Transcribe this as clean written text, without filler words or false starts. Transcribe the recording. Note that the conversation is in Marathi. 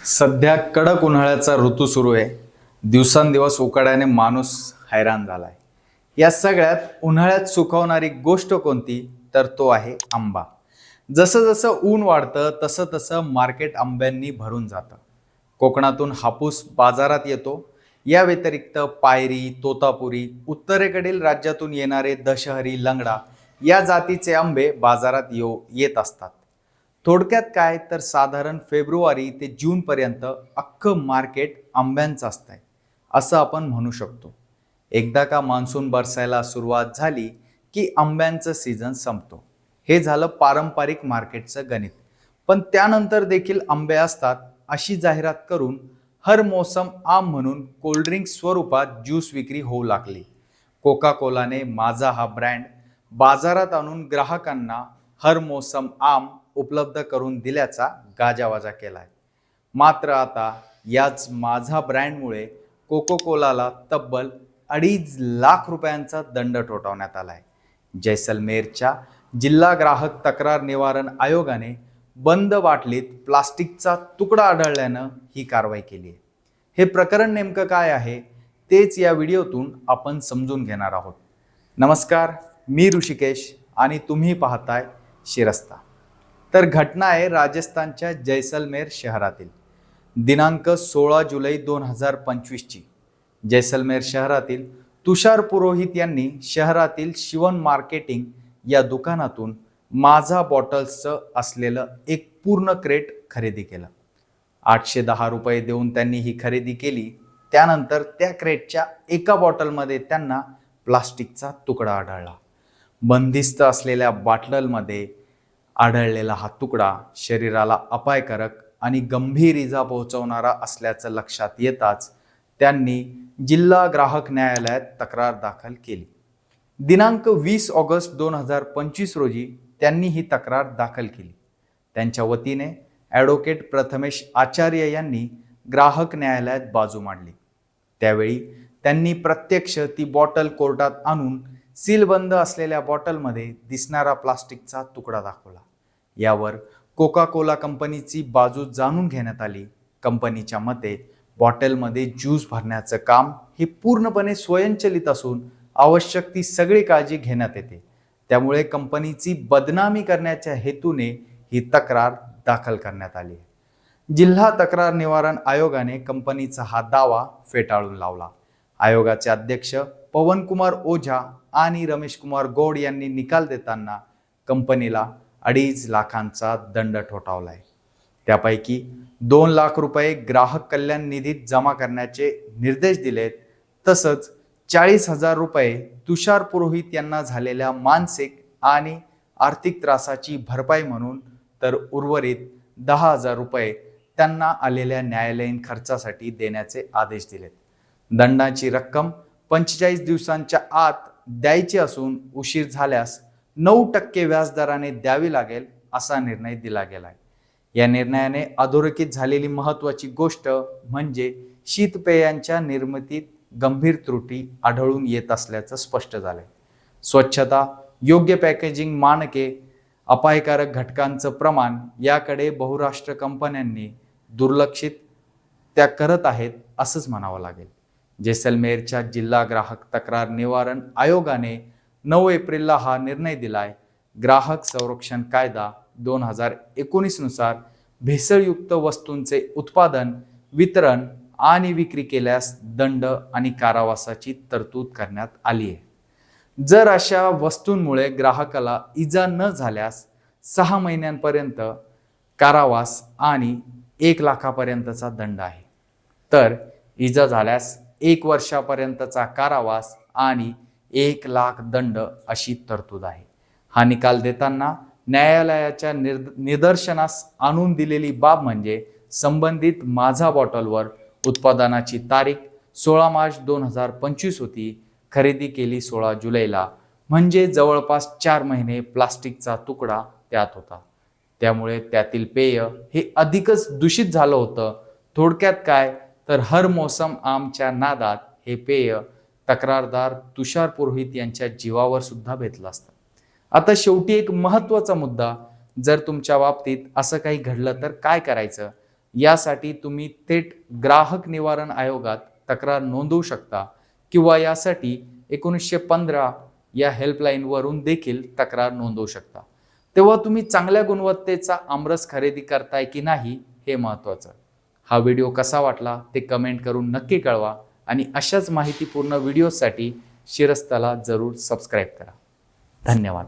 सध्या कडक उन्हाळ्याचा ऋतू सुरू आहे. दिवसांदिवस उकाड्याने माणूस हैराण झालाय. या सगळ्यात उन्हाळ्यात सुकवणारी गोष्ट कोणती, तर तो आहे आंबा. जसं जसं ऊन वाढतं तसं तसं मार्केट आंब्यांनी भरून जातं. कोकणातून हापूस बाजारात येतो. या व्यतिरिक्त पायरी, तोतापुरी, उत्तरेकडील राज्यातून येणारे दशहरी, लंगडा या जातीचे आंबे बाजारात येत असतात. थोडक्यात काय तर साधारण फेब्रुवारी ते जूनपर्यंत अख्खं मार्केट आंब्यांचं असतंय असं आपण म्हणू शकतो. एकदा का मान्सून बरसायला सुरुवात झाली की आंब्यांचं सीझन संपतो. हे झालं पारंपरिक मार्केटचं गणित. पण त्यानंतर देखील आंबे असतात अशी जाहिरात करून हर मौसम आम म्हणून कोल्ड्रिंक स्वरूपात ज्यूस विक्री होऊ लागली. कोका कोलाने माझा हा ब्रँड बाजारात आणून ग्राहकांना हर मौसम आम उपलब्ध करून दिल्याचा गाजावाजा केलाय. मात्र आता याच माझा ब्रँडमुळे कोको कोलाला तब्बल 2.5 लाख रुपयांचा दंड ठोठावण्यात आलाय. जैसलमेरच्या जिल्हा ग्राहक तक्रार निवारण आयोगाने बंद बाटलीत प्लास्टिकचा तुकडा आढळल्यानं ही कारवाई केली आहे. हे प्रकरण नेमकं काय आहे तेच या व्हिडिओतून आपण समजून घेणार आहोत. नमस्कार, मी ऋषिकेश आणि तुम्ही पाहताय शिरस्ता. तर घटना आहे राजस्थानच्या जैसलमेर शहरातील. दिनांक 16 जुलै 2025ची. जैसलमेर शहरातील तुषार पुरोहित यांनी शहरातील शिवन मार्केटिंग या दुकानातून माझा बॉटल्सचं असलेलं एक पूर्ण क्रेट खरेदी केलं. 810 रुपये देऊन त्यांनी ही खरेदी केली. त्यानंतर त्या क्रेटच्या एका बॉटलमध्ये त्यांना प्लास्टिकचा तुकडा आढळला. बंदिस्त असलेल्या बाटलमध्ये आढळलेला हा तुकडा शरीराला अपायकारक आणि गंभीर इजा पोहोचवणारा असल्याचं लक्षात येताच त्यांनी जिल्हा ग्राहक न्यायालयात तक्रार दाखल केली. दिनांक 20 ऑगस्ट 2025 रोजी त्यांनी ही तक्रार दाखल केली. त्यांच्या वतीने ॲडव्होकेट प्रथमेश आचार्य यांनी ग्राहक न्यायालयात बाजू मांडली. त्यावेळी त्यांनी प्रत्यक्ष ती बॉटल कोर्टात आणून सीलबंद असलेल्या बॉटलमध्ये दिसणारा प्लास्टिकचा तुकडा दाखवला. यावर कोका कोला कंपनीची बाजू जाणून घेण्यात आली. कंपनीच्या मते बॉटलमध्ये ज्यूस भरण्याचं काम हे पूर्णपणे स्वयंचलित असून आवश्यक ती सगळी काळजी घेण्यात येते. त्यामुळे कंपनीची बदनामी करण्याच्या हेतूने ही तक्रार दाखल करण्यात आली. जिल्हा तक्रार निवारण आयोगाने कंपनीचा हा दावा फेटाळून लावला. आयोगाचे अध्यक्ष पवनकुमार ओझा आणि रमेश कुमार गौड यांनी निकाल देताना कंपनीला 2.5 लाखांचा दंड ठोठावलाय. त्यापैकी 2 लाख रुपये ग्राहक कल्याण निधीत जमा करण्याचे निर्देश दिलेत. तसंच 40,000 रुपये तुषार पुरोहित यांना झालेल्या मानसिक आणि आर्थिक त्रासाची भरपाई म्हणून, तर उर्वरित 10,000 रुपये त्यांना आलेल्या न्यायालयीन खर्चासाठी देण्याचे आदेश दिलेत. दंडाची रक्कम 45 दिवसांच्या आत द्यायची असून उशीर झाल्यास 9% व्याजदराने द्यावी लागेल असा निर्णय दिला गेलाय. या निर्णयाने अधोरेखित झालेली महत्त्वाची गोष्ट म्हणजे शीतपेयांच्या निर्मितीत गंभीर त्रुटी आढळून येत असल्याचं स्पष्ट झालंय. स्वच्छता, योग्य पॅकेजिंग मानके, अपायकारक घटकांचं प्रमाण याकडे बहुराष्ट्र कंपन्यांनी दुर्लक्षित त्या करत आहेत असंच म्हणावं लागेल. जैसलमेरच्या जिल्हा ग्राहक तक्रार निवारण आयोगाने 9 एप्रिलला हा निर्णय दिलाय. ग्राहक संरक्षण कायदा 2019 नुसार भेसळयुक्त वस्तूंचे उत्पादन, वितरण आणि विक्री केल्यास दंड आणि कारावासाची तरतूद करण्यात आली आहे. जर अशा वस्तूंमुळे ग्राहकाला इजा न झाल्यास 6 महिन्यांपर्यंत कारावास आणि 1 लाखापर्यंतचा दंड आहे. तर इजा झाल्यास 1 वर्षापर्यंतचा कारावास आणि 1 लाख दंड अशी तरतूद आहे. हा निकाल देताना न्यायालयाच्या निदर्शनास आणून दिलेली बाब म्हणजे संबंधित माझा बॉटलवर उत्पादनाची तारीख 16 मार्च 2025 होती. खरेदी केली 16 जुलैला, म्हणजे जवळपास 4 महिने प्लास्टिकचा तुकडा त्यात होता. त्यामुळे त्यातील पेय हे अधिकच दूषित झालं होतं. थोडक्यात काय तर हर मौसम आमच्या नादात हे पेय तक्रारदार तुषार पुरोहित यांच्या जीवावर सुद्धा बेतलं असतं. आता शेवटी एक महत्त्वाचा मुद्दा, जर तुमच्या बाबतीत असं काही घडलं तर काय करायचं, यासाठी तुम्ही थेट ग्राहक निवारण आयोगात तक्रार नोंदवू शकता किंवा यासाठी 1915 या हेल्पलाईनवरून देखील तक्रार नोंदवू शकता. तेव्हा तुम्ही चांगल्या गुणवत्तेचा आमरस खरेदी करताय की नाही हे महत्त्वाचं. हा व्हिडिओ कसा वाटला ते कमेंट करून नक्की कळवा आणि अशाच माहितीपूर्ण व्हिडिओसाठी शिरस्ताला जरूर सबस्क्राईब करा. धन्यवाद.